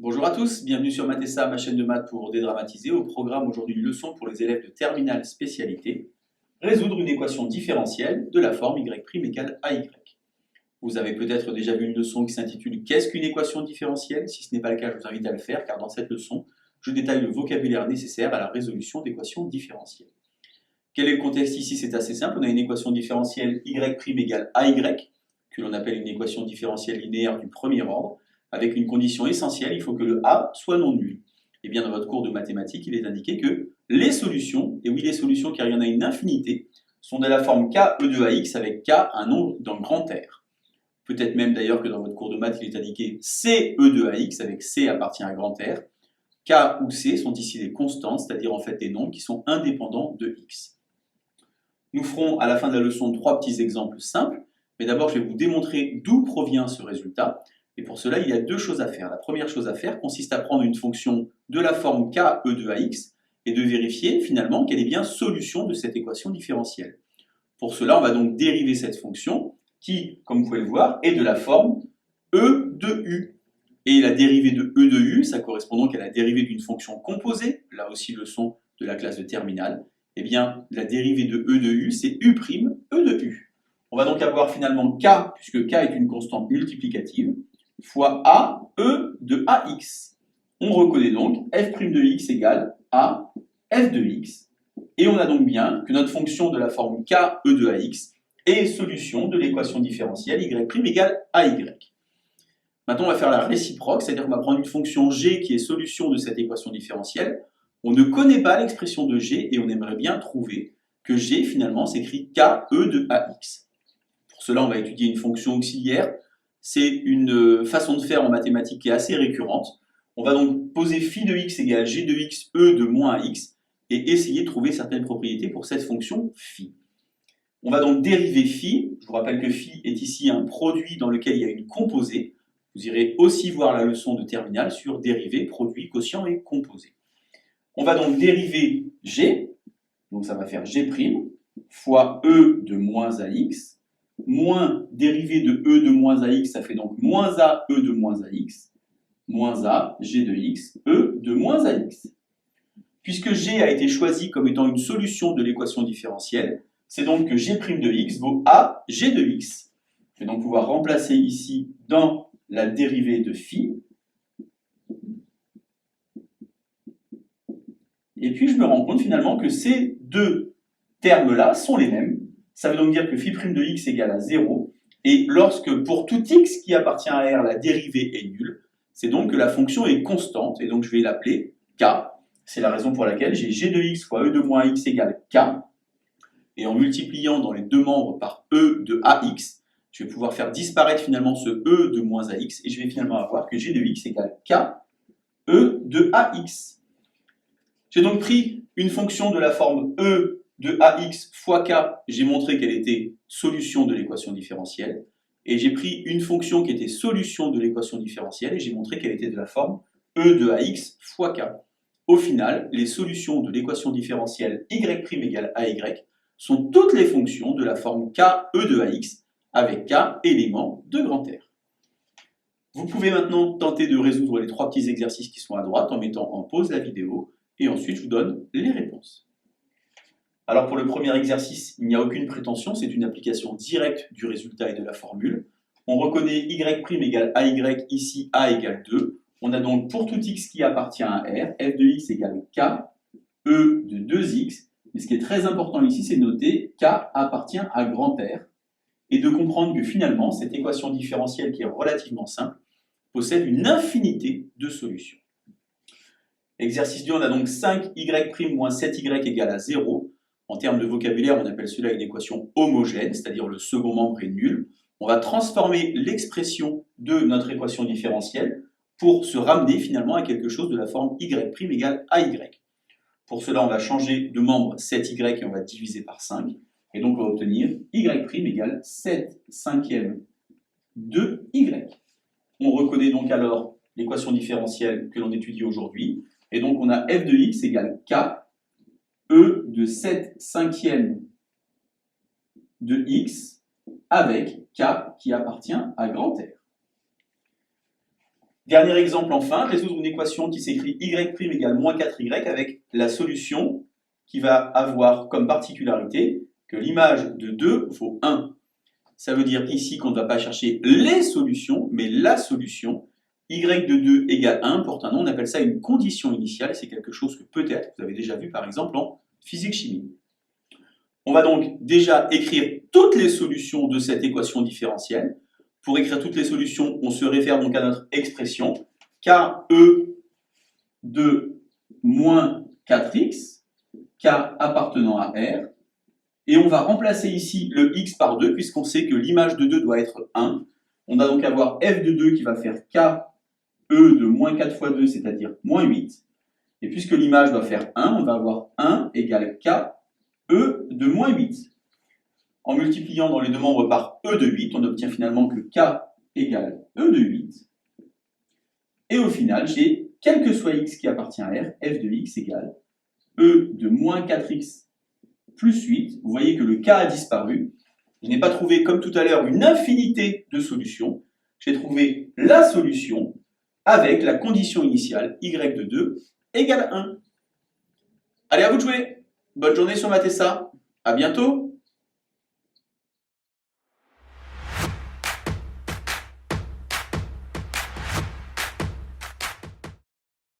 Bonjour à tous, bienvenue sur Mathessa, ma chaîne de maths pour dédramatiser. Au programme aujourd'hui une leçon pour les élèves de terminale spécialité. Résoudre une équation différentielle de la forme y' égale AY. Vous avez peut-être déjà vu une leçon qui s'intitule Qu'est-ce qu'une équation différentielle? Si ce n'est pas le cas, je vous invite à le faire car dans cette leçon, je détaille le vocabulaire nécessaire à la résolution d'équations différentielles. Quel est le contexte ici? C'est assez simple, on a une équation différentielle y' égale AY, que l'on appelle une équation différentielle linéaire du premier ordre, avec une condition essentielle, il faut que le A soit non nul. Et bien dans votre cours de mathématiques, il est indiqué que les solutions, et oui les solutions car il y en a une infinité, sont de la forme K E de AX avec K un nombre dans grand R. Peut-être même d'ailleurs que dans votre cours de maths, il est indiqué C E de AX avec C appartient à grand R. K ou C sont ici des constantes, c'est-à-dire en fait des nombres qui sont indépendants de X. Nous ferons à la fin de la leçon 3 petits exemples simples, mais d'abord je vais vous démontrer d'où provient ce résultat. Et pour cela, il y a deux choses à faire. La première chose à faire consiste à prendre une fonction de la forme K E de AX et de vérifier finalement qu'elle est bien solution de cette équation différentielle. Pour cela, on va donc dériver cette fonction qui, comme vous pouvez le voir, est de la forme E de U. Et la dérivée de E de U, ça correspond donc à la dérivée d'une fonction composée, là aussi leçon de la classe de terminale. Eh bien, la dérivée de E de U, c'est U', E de U. On va donc avoir finalement K, puisque K est une constante multiplicative, fois A, E de AX. On reconnaît donc f' de x égale A, f de x. Et on a donc bien que notre fonction de la forme K, E de AX est solution de l'équation différentielle y' égale AY. Maintenant, on va faire la réciproque, c'est-à-dire qu'on va prendre une fonction g qui est solution de cette équation différentielle. On ne connaît pas l'expression de g et on aimerait bien trouver que g finalement s'écrit K, E de AX. Pour cela, on va étudier une fonction auxiliaire. C'est une façon de faire en mathématiques qui est assez récurrente. On va donc poser phi de x égale g de x, E de moins ax, et essayer de trouver certaines propriétés pour cette fonction phi. On va donc dériver phi. Je vous rappelle que phi est ici un produit dans lequel il y a une composée. Vous irez aussi voir la leçon de terminale sur dérivés, produits, quotient et composés. On va donc dériver g, donc ça va faire g' fois E de moins ax, moins dérivée de E de moins ax, ça fait donc moins A E de moins ax, moins A G de x, E de moins ax. Puisque G a été choisi comme étant une solution de l'équation différentielle, c'est donc que G' de x vaut A G de x. Je vais donc pouvoir remplacer ici dans la dérivée de phi. Et puis je me rends compte finalement que ces deux termes-là sont les mêmes. Ça veut donc dire que phi' de x égale à 0. Et lorsque pour tout x qui appartient à R, la dérivée est nulle, c'est donc que la fonction est constante. Et donc je vais l'appeler K. C'est la raison pour laquelle j'ai g de x fois E de moins x égale K. Et en multipliant dans les deux membres par E de AX, je vais pouvoir faire disparaître finalement ce E de moins AX. Et je vais finalement avoir que g de x égale K E de AX. J'ai donc pris une fonction de la forme E de AX fois K, j'ai montré qu'elle était solution de l'équation différentielle, et j'ai pris une fonction qui était solution de l'équation différentielle, et j'ai montré qu'elle était de la forme E de AX fois K. Au final, les solutions de l'équation différentielle y' égale AY sont toutes les fonctions de la forme K E de AX, avec K éléments de grand R. Vous pouvez maintenant tenter de résoudre les trois petits exercices qui sont à droite en mettant en pause la vidéo, et ensuite je vous donne les réponses. Alors pour le premier exercice, il n'y a aucune prétention, c'est une application directe du résultat et de la formule. On reconnaît y' égale AY, ici A égale 2. On a donc pour tout x qui appartient à R, f de x égale K, E de 2x. Mais ce qui est très important ici, c'est de noter K appartient à grand R, et de comprendre que finalement, cette équation différentielle qui est relativement simple, possède une infinité de solutions. Exercice 2, on a donc 5y' moins 7y égale à 0. En termes de vocabulaire, on appelle cela une équation homogène, c'est-à-dire le second membre est nul. On va transformer l'expression de notre équation différentielle pour se ramener finalement à quelque chose de la forme y' égale AY. Pour cela, on va changer de membre 7y et on va diviser par 5. Et donc, on va obtenir y' égale 7 cinquièmes de y. On reconnaît donc alors l'équation différentielle que l'on étudie aujourd'hui. Et donc, on a f de x égale K, E de 7 cinquièmes de x avec K qui appartient à grand R. Dernier exemple enfin, résoudre une équation qui s'écrit y' égale moins 4y avec la solution qui va avoir comme particularité que l'image de 2 vaut 1. Ça veut dire ici qu'on ne va pas chercher les solutions, mais la solution. Y de 2 égale 1 porte un nom, on appelle ça une condition initiale, c'est quelque chose que peut-être vous avez déjà vu par exemple en physique-chimie. On va donc déjà écrire toutes les solutions de cette équation différentielle. Pour écrire toutes les solutions, on se réfère donc à notre expression KE de moins 4x, K appartenant à R, et on va remplacer ici le x par 2, puisqu'on sait que l'image de 2 doit être 1. On va donc avoir f de 2 qui va faire KE de moins 4 fois 2, c'est-à-dire moins 8. Et puisque l'image doit faire 1, on va avoir 1 égale KE de moins 8. En multipliant dans les deux membres par E de 8, on obtient finalement que K égale E de 8. Et au final, j'ai, quel que soit x qui appartient à R, f de x égale E de moins 4x plus 8. Vous voyez que le K a disparu. Je n'ai pas trouvé, comme tout à l'heure, une infinité de solutions. J'ai trouvé la solution avec la condition initiale y de 2 égale 1. Allez, à vous de jouer. Bonne journée sur Mathessa. À bientôt.